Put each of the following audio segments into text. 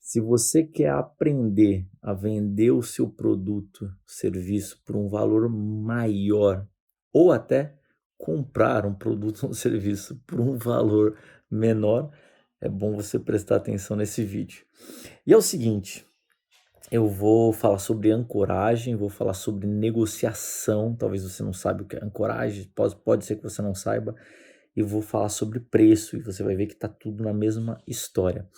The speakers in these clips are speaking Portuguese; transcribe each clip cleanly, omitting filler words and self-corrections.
Se você quer aprender a vender o seu produto, serviço por um valor maior, ou até comprar um produto ou um serviço por um valor menor, é bom você prestar atenção nesse vídeo. E é o seguinte, eu vou falar sobre ancoragem, vou falar sobre negociação, talvez você não saiba o que é ancoragem, pode ser que você não saiba, e vou falar sobre preço, e você vai ver que está tudo na mesma história.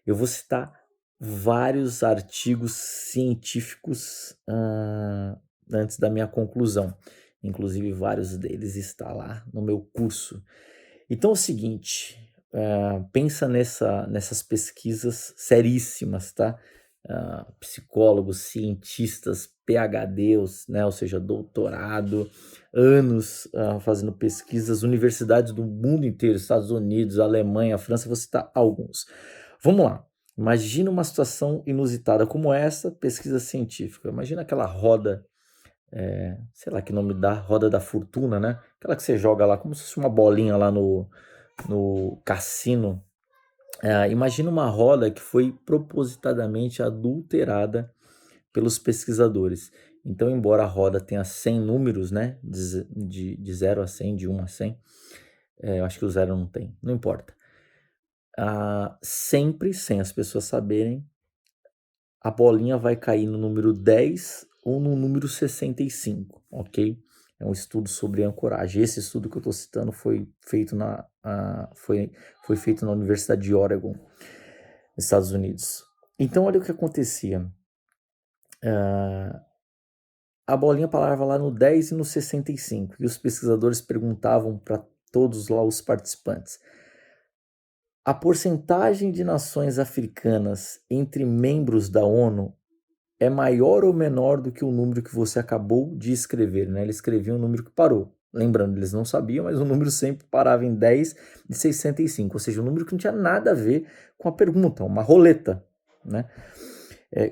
Eu vou citar vários artigos científicos antes da minha conclusão. Inclusive, vários deles estão lá no meu curso. Então é o seguinte, pensa nessas pesquisas seríssimas, tá? Psicólogos, cientistas, PhDs, né? Ou seja, doutorado, anos fazendo pesquisas, universidades do mundo inteiro, Estados Unidos, Alemanha, França, vou citar alguns. Vamos lá. Imagina uma situação inusitada como essa, pesquisa científica. Imagina aquela roda, sei lá que nome dá, roda da fortuna, né? Aquela que você joga lá, como se fosse uma bolinha lá no cassino. Imagina uma roda que foi propositadamente adulterada pelos pesquisadores. Então, embora a roda tenha 100 números, né? De 0 a 100, de 1 a 100, eu acho que o 0 não tem, não importa. Sempre, sem as pessoas saberem, a bolinha vai cair no número 10 ou no número 65, ok? É um estudo sobre ancoragem. Esse estudo que eu estou citando foi feito foi feito na Universidade de Oregon, nos Estados Unidos. Então, olha o que acontecia. A bolinha parava lá no 10 e no 65, e os pesquisadores perguntavam para todos lá os participantes: a porcentagem de nações africanas entre membros da ONU é maior ou menor do que o número que você acabou de escrever, né? Ele escrevia um número que parou. Lembrando, eles não sabiam, mas o número sempre parava em 10 e 65, ou seja, um número que não tinha nada a ver com a pergunta, uma roleta, né?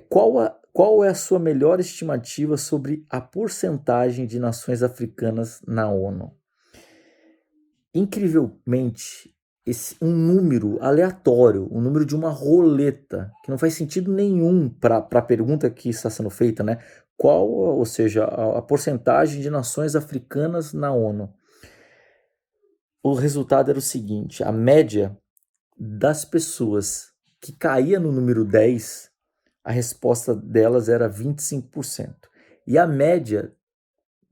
Qual é a sua melhor estimativa sobre a porcentagem de nações africanas na ONU? Incrivelmente, um número aleatório, um número de uma roleta, que não faz sentido nenhum para a pergunta que está sendo feita, né? Ou seja, a porcentagem de nações africanas na ONU? O resultado era o seguinte: a média das pessoas que caía no número 10, a resposta delas era 25%. E a média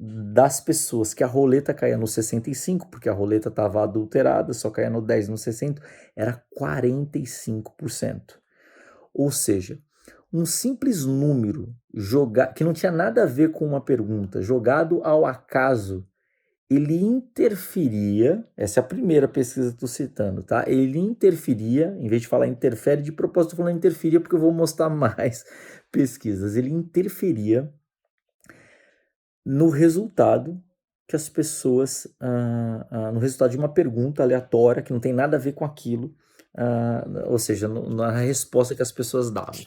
das pessoas que a roleta caía no 65, porque a roleta estava adulterada, só caía no 10 e no 60, era 45%. Ou seja, um simples número que não tinha nada a ver com uma pergunta, jogado ao acaso, ele interferia, essa é a primeira pesquisa que estou citando, tá? Ele interferia, em vez de falar interfere, de propósito estou falando interferia porque eu vou mostrar mais pesquisas, ele interferia no resultado que as pessoas, no resultado de uma pergunta aleatória que não tem nada a ver com aquilo, ou seja, na resposta que as pessoas davam.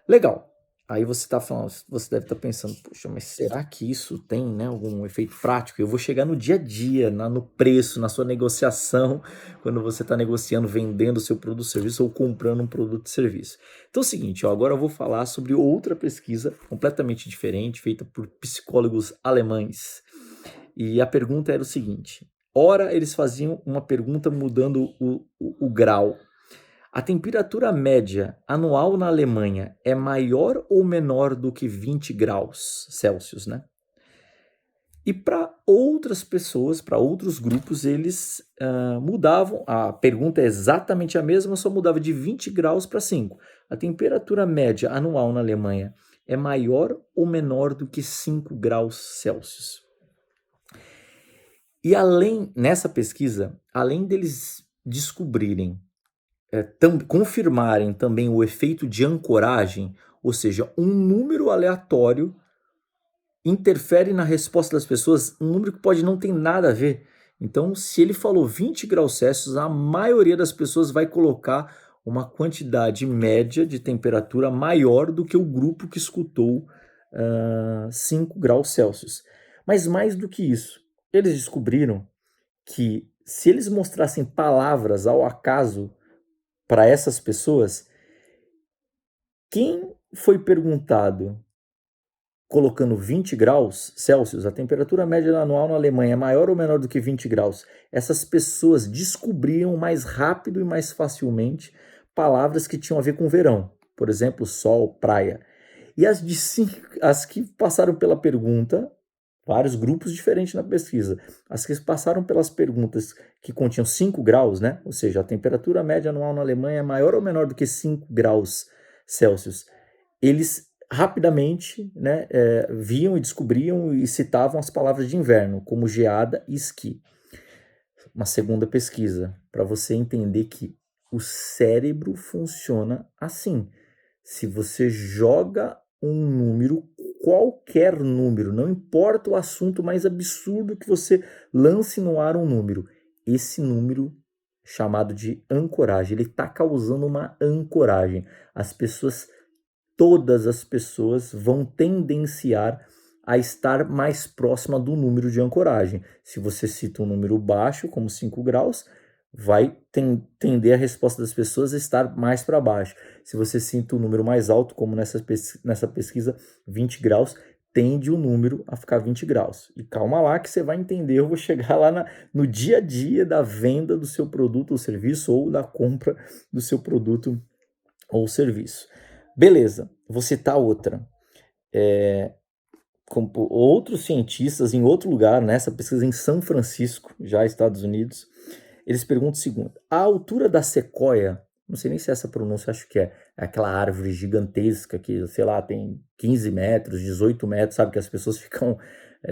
Legal. Aí você está falando, você deve estar pensando, poxa, mas será que isso tem, né, algum efeito prático? Eu vou chegar no dia a dia, no preço, na sua negociação, quando você está negociando, vendendo o seu produto ou serviço ou comprando um produto ou serviço. Então é o seguinte, agora eu vou falar sobre outra pesquisa completamente diferente, feita por psicólogos alemães. E a pergunta era o seguinte: ora eles faziam uma pergunta mudando o grau. A temperatura média anual na Alemanha é maior ou menor do que 20 graus Celsius, né? E para outras pessoas, para outros grupos, eles mudavam. A pergunta é exatamente a mesma, só mudava de 20 graus para 5. A temperatura média anual na Alemanha é maior ou menor do que 5 graus Celsius? E nessa pesquisa, além deles descobrirem confirmarem também o efeito de ancoragem, ou seja, um número aleatório interfere na resposta das pessoas, um número que pode não ter nada a ver. Então, se ele falou 20 graus Celsius, a maioria das pessoas vai colocar uma quantidade média de temperatura maior do que o grupo que escutou 5 graus Celsius. Mas mais do que isso, eles descobriram que se eles mostrassem palavras ao acaso para essas pessoas, Quem foi perguntado colocando 20 graus Celsius, a temperatura média anual na Alemanha é maior ou menor do que 20 graus? Essas pessoas descobriam mais rápido e mais facilmente palavras que tinham a ver com verão, por exemplo, sol, praia. E as que passaram pela pergunta, vários grupos diferentes na pesquisa, as que passaram pelas perguntas que continham 5 graus, né? Ou seja, a temperatura média anual na Alemanha é maior ou menor do que 5 graus Celsius, eles rapidamente, né, viam e descobriam e citavam as palavras de inverno, como geada e esqui. Uma segunda pesquisa, para você entender que o cérebro funciona assim. Se você joga um número, qualquer número, não importa o assunto mais absurdo que você lance no ar um número, esse número chamado de ancoragem, ele está causando uma ancoragem. As pessoas Todas as pessoas vão tendenciar a estar mais próxima do número de ancoragem. Se você cita um número baixo, como 5 graus, vai tender a resposta das pessoas a estar mais para baixo. Se você cita um número mais alto, como nessa pesquisa, 20 graus, tende o número a ficar 20 graus. E calma lá que você vai entender, eu vou chegar lá no dia a dia da venda do seu produto ou serviço, ou da compra do seu produto ou serviço. Beleza, vou citar outra. Outros cientistas em outro lugar, nessa pesquisa em São Francisco, já Estados Unidos, eles perguntam o seguinte: a altura da sequoia, não sei nem se é essa pronúncia, acho que é aquela árvore gigantesca que, sei lá, tem 15 metros, 18 metros, sabe, que as pessoas ficam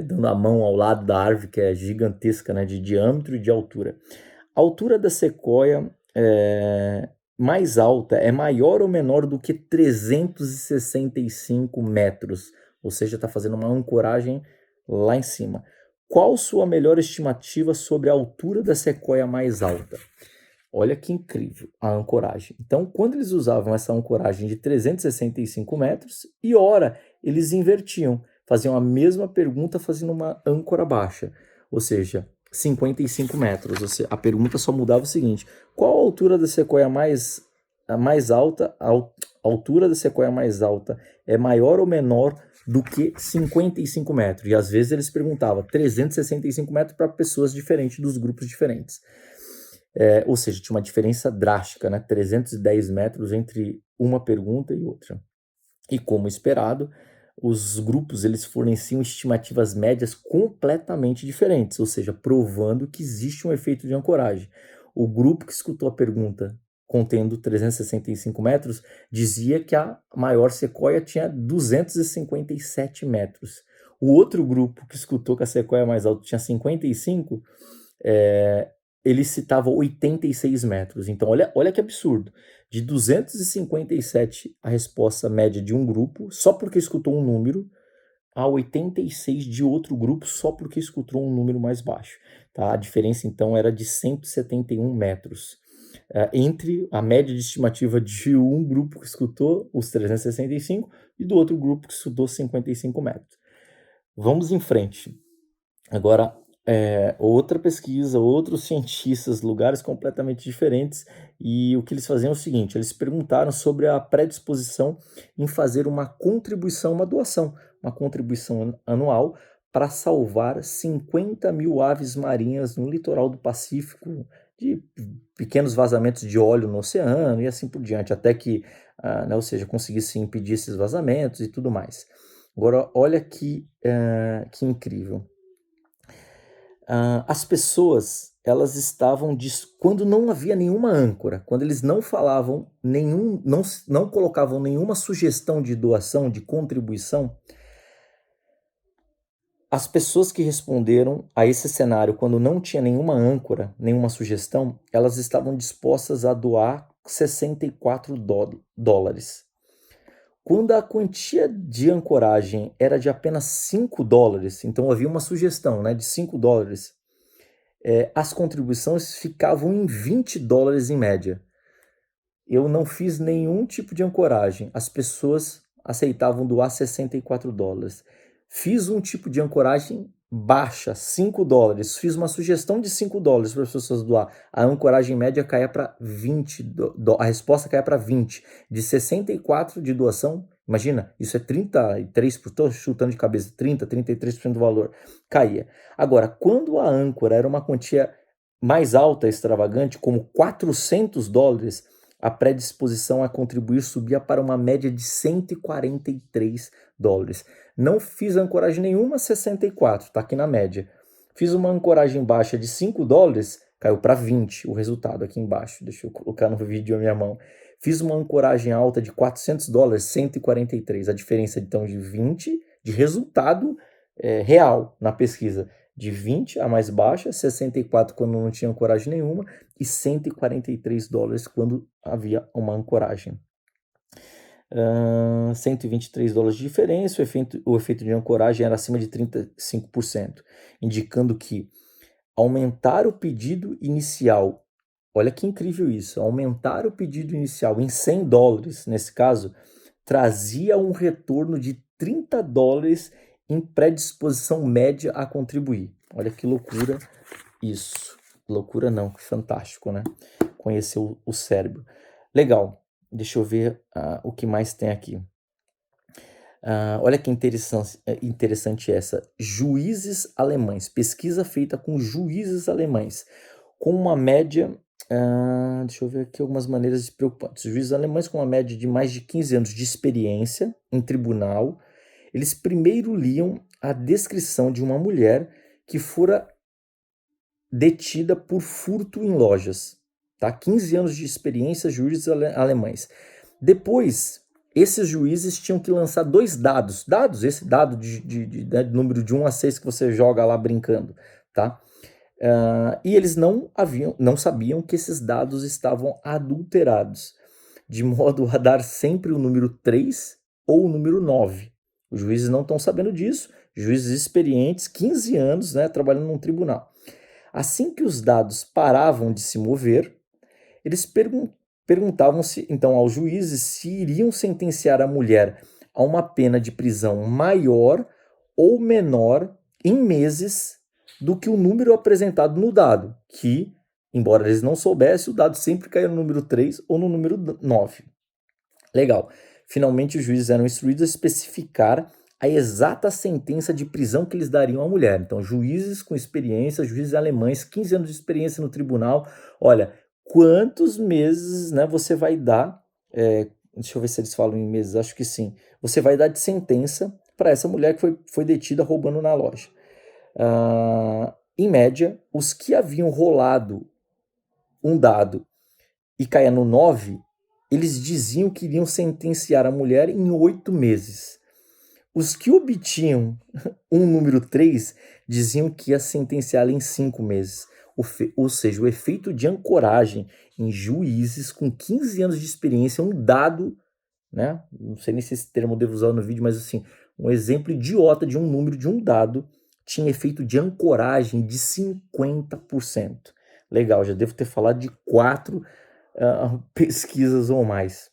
dando a mão ao lado da árvore, que é gigantesca, né, de diâmetro e de altura. A altura da sequoia mais alta é maior ou menor do que 365 metros, ou seja, está fazendo uma ancoragem lá em cima. Qual sua melhor estimativa sobre a altura da sequoia mais alta? Olha que incrível a ancoragem. Então, quando eles usavam essa ancoragem de 365 metros, e ora, eles invertiam, faziam a mesma pergunta fazendo uma âncora baixa, ou seja, 55 metros. A pergunta só mudava o seguinte: qual a altura da sequoia mais alta? A altura da sequoia mais alta é maior ou menor do que 55 metros? E às vezes eles perguntavam 365 metros para pessoas diferentes, dos grupos diferentes. Ou seja, tinha uma diferença drástica, né? 310 metros entre uma pergunta e outra. E como esperado, os grupos eles forneciam estimativas médias completamente diferentes, ou seja, provando que existe um efeito de ancoragem. O grupo que escutou a pergunta contendo 365 metros dizia que a maior sequoia tinha 257 metros. O outro grupo que escutou que a sequoia mais alta tinha 55, ele citava 86 metros. Então, olha que absurdo. De 257, a resposta média de um grupo, só porque escutou um número, a 86 de outro grupo, só porque escutou um número mais baixo. Tá? A diferença, então, era de 171 metros. Entre a média de estimativa de um grupo que escutou os 365 e do outro grupo que escutou 55 metros. Vamos em frente. Agora, outra pesquisa, outros cientistas, lugares completamente diferentes, e o que eles faziam é o seguinte: eles perguntaram sobre a predisposição em fazer uma contribuição, uma doação, uma contribuição anual para salvar 50 mil aves marinhas no litoral do Pacífico, de pequenos vazamentos de óleo no oceano e assim por diante, até que, ou seja, conseguisse impedir esses vazamentos e tudo mais. Agora, olha que incrível. As pessoas, elas estavam quando não havia nenhuma âncora, quando eles não falavam não colocavam nenhuma sugestão de doação, de contribuição, as pessoas que responderam a esse cenário quando não tinha nenhuma âncora, nenhuma sugestão, elas estavam dispostas a doar 64 dólares. Quando a quantia de ancoragem era de apenas 5 dólares, então havia uma sugestão, né, de 5 dólares, as contribuições ficavam em 20 dólares em média. Eu não fiz nenhum tipo de ancoragem, as pessoas aceitavam doar 64 dólares. Fiz um tipo de ancoragem, baixa, $5. Fiz uma sugestão de $5 para as pessoas doar. A ancoragem média caia para 20, a resposta caia para 20. De 64 de doação, imagina, isso é 33%, estou chutando de cabeça, 33% do valor, caía. Agora, quando a âncora era uma quantia mais alta, extravagante, como $400, a predisposição a contribuir subia para uma média de $143. Não fiz ancoragem nenhuma, 64, tá aqui na média. Fiz uma ancoragem baixa de $5, caiu para 20 o resultado aqui embaixo. Deixa eu colocar no vídeo a minha mão. Fiz uma ancoragem alta de $400, 143. A diferença então de 20 de resultado real na pesquisa. De 20 a mais baixa, 64 quando não tinha ancoragem nenhuma e $143 quando havia uma ancoragem. $123 de diferença, o efeito de ancoragem era acima de 35%, indicando que aumentar o pedido inicial, olha que incrível isso, aumentar o pedido inicial em $100, nesse caso, trazia um retorno de $30 em predisposição média a contribuir. Olha que loucura isso. Loucura não, fantástico, né? Conhecer o cérebro. Legal, deixa eu ver o que mais tem aqui. Olha que interessante essa. Juízes alemães, pesquisa feita com juízes alemães, com uma média, deixa eu ver aqui algumas maneiras preocupantes. Juízes alemães com uma média de mais de 15 anos de experiência em tribunal, eles primeiro liam a descrição de uma mulher que fora detida por furto em lojas. Tá? 15 anos de experiência, juízes alemães. Depois, esses juízes tinham que lançar 2 dados. Esse dado de número de 1 a 6 que você joga lá brincando. Tá? E eles não sabiam que esses dados estavam adulterados, de modo a dar sempre o número 3 ou o número 9. Os juízes não estão sabendo disso, juízes experientes, 15 anos, né, trabalhando num tribunal. Assim que os dados paravam de se mover, eles perguntavam-se então aos juízes se iriam sentenciar a mulher a uma pena de prisão maior ou menor em meses do que o número apresentado no dado, que, embora eles não soubessem, o dado sempre caía no número 3 ou no número 9. Legal. Finalmente, os juízes eram instruídos a especificar a exata sentença de prisão que eles dariam à mulher. Então, juízes com experiência, juízes alemães, 15 anos de experiência no tribunal. Olha, quantos meses, né, você vai dar, deixa eu ver se eles falam em meses, acho que sim, você vai dar de sentença para essa mulher que foi detida roubando na loja. Em média, os que haviam rolado um dado e caia no 9, eles diziam que iriam sentenciar a mulher em 8 meses. Os que obtinham um número 3 diziam que ia sentenciá-la em 5 meses. Ou seja, o efeito de ancoragem em juízes com 15 anos de experiência, um dado, né? Não sei nem se esse termo eu devo usar no vídeo, mas assim, um exemplo idiota de um número de um dado tinha efeito de ancoragem de 50%. Legal, já devo ter falado de 4 pesquisas ou mais.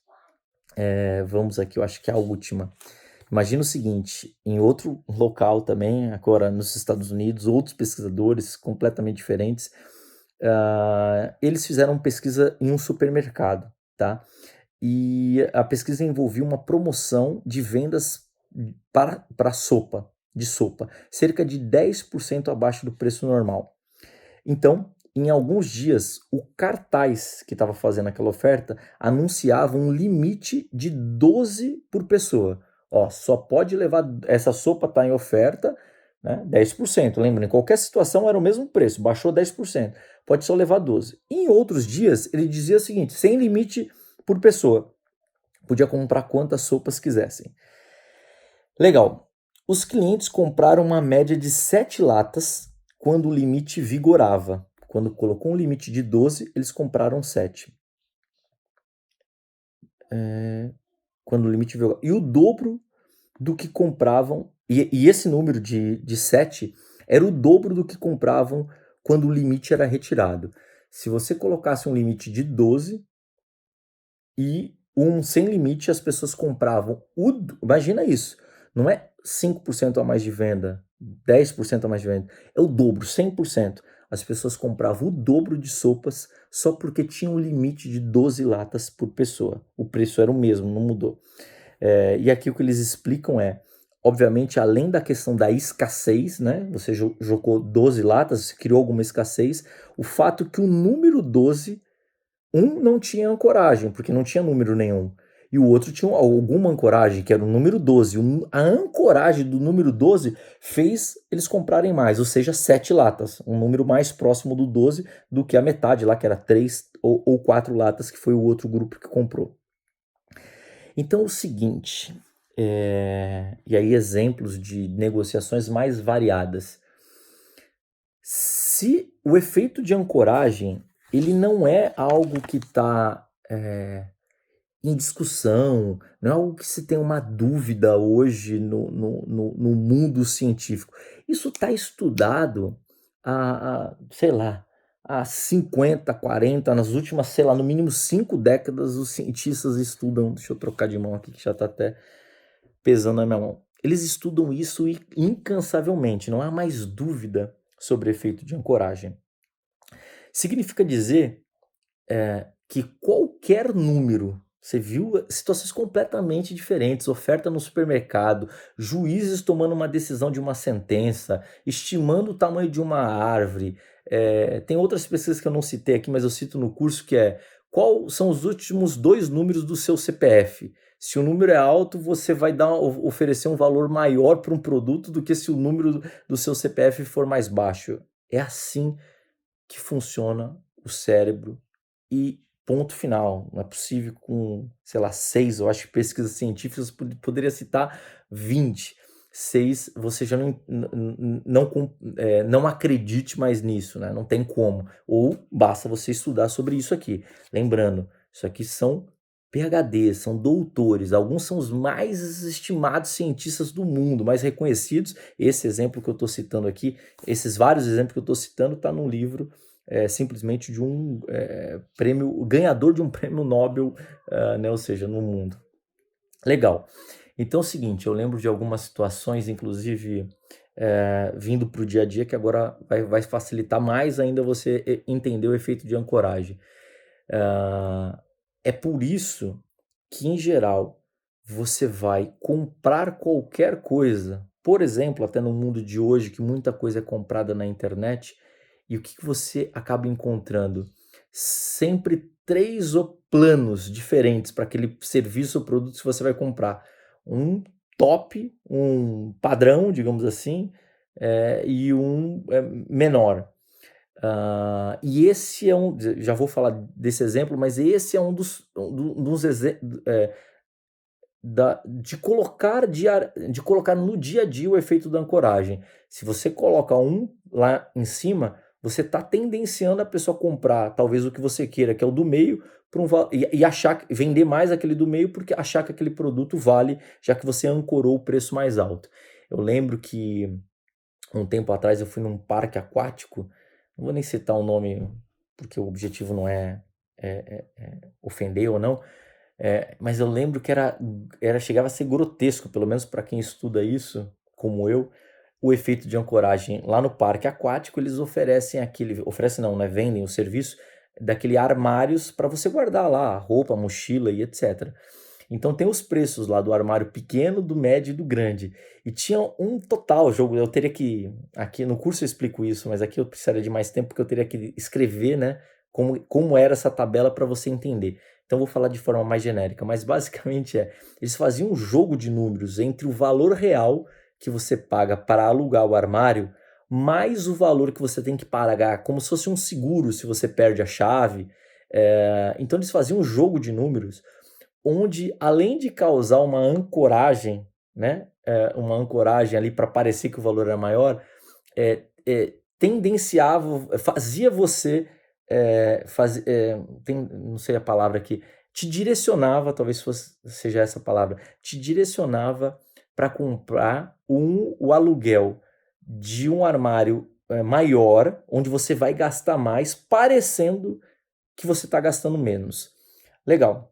Vamos aqui, eu acho que é a última. Imagina o seguinte, em outro local também, agora nos Estados Unidos, outros pesquisadores completamente diferentes, eles fizeram pesquisa em um supermercado, tá? E a pesquisa envolvia uma promoção de vendas para sopa, cerca de 10% abaixo do preço normal. Então, em alguns dias, o cartaz que estava fazendo aquela oferta anunciava um limite de 12 por pessoa. Ó, só pode levar, essa sopa está em oferta, né, 10%. Lembra, em qualquer situação era o mesmo preço, baixou 10%. Pode só levar 12. Em outros dias, ele dizia o seguinte, sem limite por pessoa. Podia comprar quantas sopas quisessem. Legal. Os clientes compraram uma média de 7 latas quando o limite vigorava. Quando colocou um limite de 12, eles compraram 7. Quando o limite vigorava. E o dobro do que compravam, e esse número de 7 era o dobro do que compravam quando o limite era retirado. Se você colocasse um limite de 12 e um sem limite, as pessoas compravam. Imagina isso, não é 5% a mais de venda 10% a mais de venda. É o dobro, 100%. As pessoas compravam o dobro de sopas só porque tinha um limite de 12 latas por pessoa. O preço era o mesmo, não mudou. E aqui o que eles explicam é, obviamente, além da questão da escassez, né? Você jogou 12 latas, você criou alguma escassez, o fato que o número 12, não tinha ancoragem, porque não tinha número nenhum. E o outro tinha alguma ancoragem, que era o número 12. A ancoragem do número 12 fez eles comprarem mais, ou seja, 7 latas. Um número mais próximo do 12 do que a metade lá, que era 3 ou 4 latas, que foi o outro grupo que comprou. Então, é o seguinte, e aí exemplos de negociações mais variadas. Se o efeito de ancoragem, ele não é algo que está em discussão, não é algo que se tem uma dúvida hoje no mundo científico. Isso está estudado sei lá, há 50, 40, nas últimas, sei lá, no mínimo 5 décadas, os cientistas estudam. Deixa eu trocar de mão aqui que já está até pesando na minha mão. Eles estudam isso incansavelmente, não há mais dúvida sobre efeito de ancoragem. Significa dizer que qualquer número, você viu situações completamente diferentes, oferta no supermercado, juízes tomando uma decisão de uma sentença, estimando o tamanho de uma árvore. Tem outras pesquisas que eu não citei aqui, mas eu cito no curso, que é qual são os últimos 2 números do seu CPF. Se o número é alto, você vai oferecer um valor maior para um produto do que se o número do seu CPF for mais baixo. É assim que funciona o cérebro e ponto final. Não é possível com, sei lá, 6, eu acho que pesquisas científicas poderia citar 20. 6, você já não acredite mais nisso, né? Não tem como. Ou basta você estudar sobre isso aqui. Lembrando, isso aqui são PhDs, são doutores, alguns são os mais estimados cientistas do mundo, mais reconhecidos. Esse exemplo que eu estou citando aqui, esses vários exemplos que eu estou citando, está num livro simplesmente de um prêmio, ganhador de um prêmio Nobel, né, ou seja, no mundo. Legal. Então é o seguinte, eu lembro de algumas situações, inclusive vindo para o dia a dia, que agora vai facilitar mais ainda você entender o efeito de ancoragem. É por isso que, em geral, você vai comprar qualquer coisa. Por exemplo, até no mundo de hoje, que muita coisa é comprada na internet, e o que você acaba encontrando? Sempre 3 planos diferentes para aquele serviço ou produto que você vai comprar. Um top, um padrão, digamos assim, e um menor. E esse é já vou falar desse exemplo, mas esse é um dos exemplos de colocar no dia a dia o efeito da ancoragem. Se você coloca um lá em cima, você está tendenciando a pessoa a comprar talvez o que você queira, que é o do meio, e achar, vender mais aquele do meio, porque achar que aquele produto vale, já que você ancorou o preço mais alto. Eu lembro que um tempo atrás eu fui num parque aquático, não vou nem citar o nome, porque o objetivo não é ofender ou não, mas eu lembro que chegava a ser grotesco, pelo menos para quem estuda isso, como eu, o efeito de ancoragem. Lá no parque aquático, eles oferecem não, né? Vendem o serviço daquele armários para você guardar lá roupa, mochila e etc. Então tem os preços lá do armário pequeno, do médio e do grande. E tinha um total jogo, eu teria que, aqui no curso eu explico isso, mas aqui eu precisaria de mais tempo porque eu teria que escrever, né, como era essa tabela para você entender. Então vou falar de forma mais genérica, mas basicamente eles faziam um jogo de números entre o valor real que você paga para alugar o armário, mais o valor que você tem que pagar, como se fosse um seguro se você perde a chave. Então eles faziam um jogo de números onde, além de causar uma ancoragem, né, uma ancoragem ali para parecer que o valor era maior, tendenciava, fazia você, não sei a palavra aqui, te direcionava, talvez seja essa palavra, te direcionava para comprar o aluguel de um armário maior, onde você vai gastar mais, parecendo que você está gastando menos. Legal.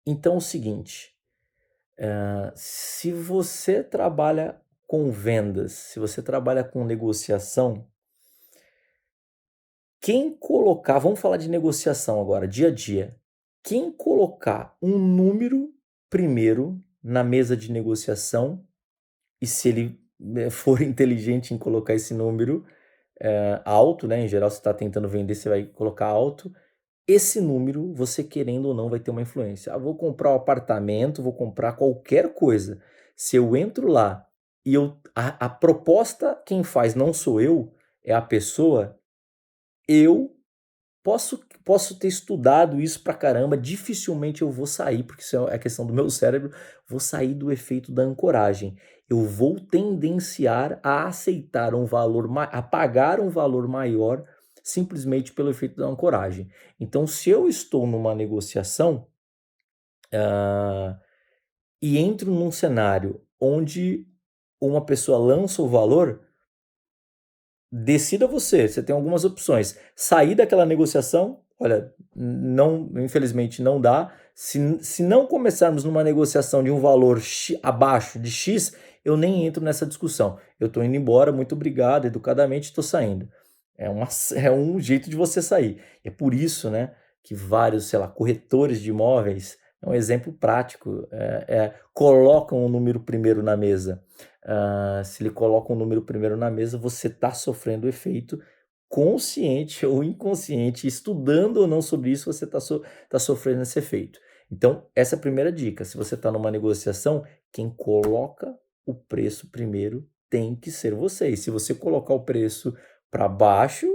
Então é o seguinte, se você trabalha com vendas, se você trabalha com negociação, quem colocar, vamos falar de negociação agora, dia a dia. Quem colocar um número primeiro na mesa de negociação, e se ele for inteligente em colocar esse número alto, né? Em geral, você está tentando vender, você vai colocar alto. Esse número, você querendo ou não, vai ter uma influência. Ah, vou comprar um apartamento, vou comprar qualquer coisa. Se eu entro lá e a proposta, quem faz não sou eu, é a pessoa, eu posso ter estudado isso pra caramba, dificilmente eu vou sair, porque isso é questão do meu cérebro, vou sair do efeito da ancoragem. Eu vou tendenciar a aceitar um valor, a pagar um valor maior simplesmente pelo efeito da ancoragem. Então, se eu estou numa negociação e entro num cenário onde uma pessoa lança o valor, decida você, você tem algumas opções. Sair daquela negociação, olha, não, infelizmente não dá. Se não começarmos numa negociação de um valor abaixo de X, eu nem entro nessa discussão. Eu estou indo embora, muito obrigado, educadamente estou saindo. É um jeito de você sair. É por isso, né, que vários, sei lá, corretores de imóveis, é um exemplo prático, colocam o número primeiro na mesa. Se ele coloca um número primeiro na mesa, você está sofrendo o efeito consciente ou inconsciente, estudando ou não sobre isso, você tá sofrendo esse efeito. Então, essa é a primeira dica. Se você está numa negociação, quem coloca o preço primeiro tem que ser você. E se você colocar o preço para baixo,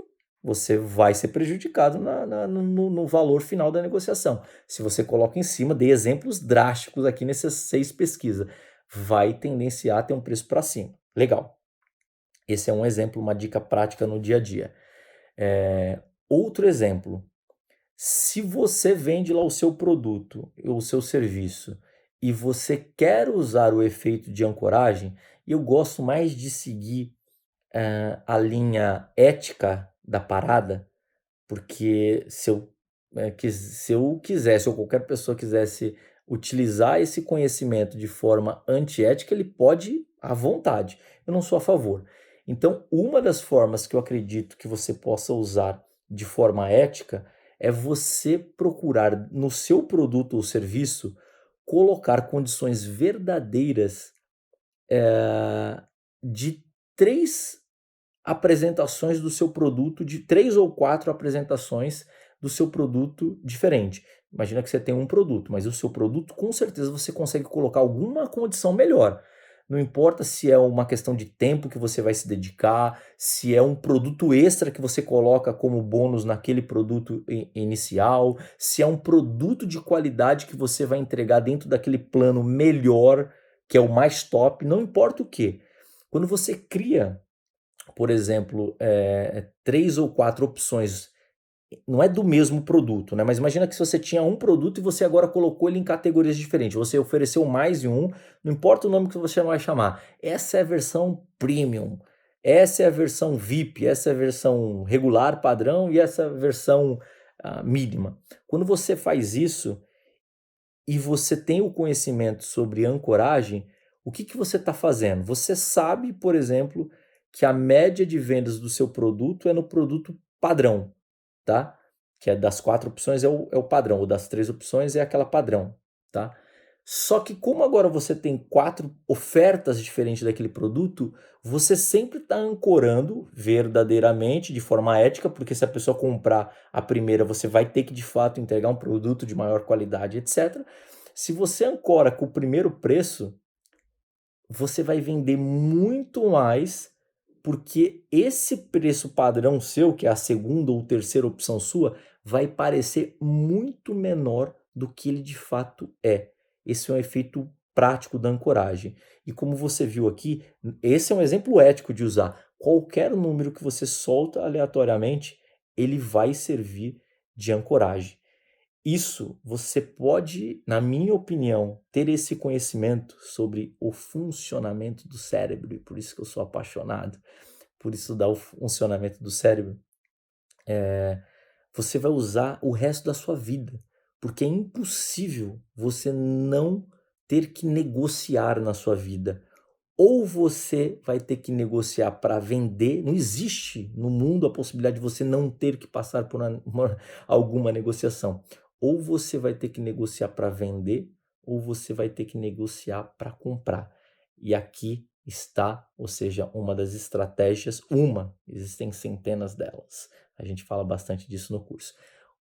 você vai ser prejudicado no valor final da negociação. Se você coloca em cima, dei exemplos drásticos aqui nessas 6 pesquisas, vai tendenciar a ter um preço para cima. Legal. Esse é um exemplo, uma dica prática no dia a dia. Outro exemplo, se você vende lá o seu produto ou o seu serviço e você quer usar o efeito de ancoragem, eu gosto mais de seguir a linha ética da parada, porque se eu quisesse, ou qualquer pessoa quisesse utilizar esse conhecimento de forma antiética, ele pode à vontade. Eu não sou a favor. Então, uma das formas que eu acredito que você possa usar de forma ética é você procurar no seu produto ou serviço colocar condições verdadeiras de três apresentações do seu produto, de 3 ou 4 apresentações do seu produto diferente. Imagina que você tem um produto, mas o seu produto com certeza você consegue colocar alguma condição melhor. Não importa se é uma questão de tempo que você vai se dedicar, se é um produto extra que você coloca como bônus naquele produto inicial, se é um produto de qualidade que você vai entregar dentro daquele plano melhor, que é o mais top, não importa o que. Quando você cria, por exemplo, 3 ou 4 opções, não é do mesmo produto, né? Mas imagina que se você tinha um produto e você agora colocou ele em categorias diferentes, você ofereceu mais de um, não importa o nome que você vai chamar, essa é a versão premium, essa é a versão VIP, essa é a versão regular, padrão e essa é a versão mínima. Quando você faz isso e você tem o conhecimento sobre ancoragem, o que você está fazendo? Você sabe, por exemplo, que a média de vendas do seu produto é no produto padrão, tá? Que é das 4 opções é o padrão, ou das 3 opções é aquela padrão, tá? Só que como agora você tem 4 ofertas diferentes daquele produto, você sempre está ancorando verdadeiramente, de forma ética, porque se a pessoa comprar a primeira, você vai ter que de fato entregar um produto de maior qualidade, etc. Se você ancora com o primeiro preço, você vai vender muito mais, porque esse preço padrão seu, que é a segunda ou terceira opção sua, vai parecer muito menor do que ele de fato é. Esse é um efeito prático da ancoragem. E como você viu aqui, esse é um exemplo ético de usar. Qualquer número que você solta aleatoriamente, ele vai servir de ancoragem. Isso você pode, na minha opinião, ter esse conhecimento sobre o funcionamento do cérebro, e por isso que eu sou apaixonado por estudar o funcionamento do cérebro. Você vai usar o resto da sua vida, porque é impossível você não ter que negociar na sua vida. ou você vai ter que negociar para vender. Não existe no mundo a possibilidade de você não ter que passar por alguma negociação. Ou você vai ter que negociar para vender, ou você vai ter que negociar para comprar. E aqui está, ou seja, uma das estratégias, existem centenas delas. A gente fala bastante disso no curso.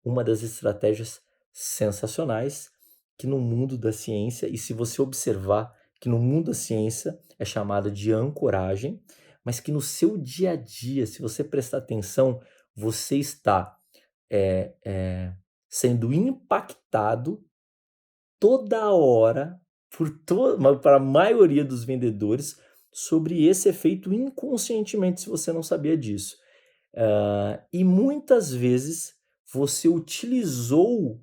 Uma das estratégias sensacionais que no mundo da ciência, e se você observar que no mundo da ciência é chamada de ancoragem, mas que no seu dia a dia, se você prestar atenção, você está sendo impactado toda hora para a maioria dos vendedores sobre esse efeito inconscientemente, se você não sabia disso. E muitas vezes você utilizou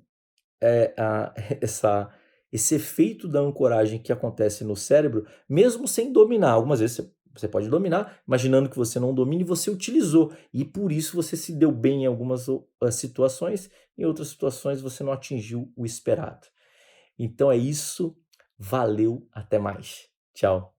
essa, esse efeito da ancoragem que acontece no cérebro, mesmo sem dominar. Algumas vezes você pode dominar, imaginando que você não domine, você utilizou. E por isso você se deu bem em algumas situações, em outras situações você não atingiu o esperado. Então é isso. Valeu, até mais. Tchau.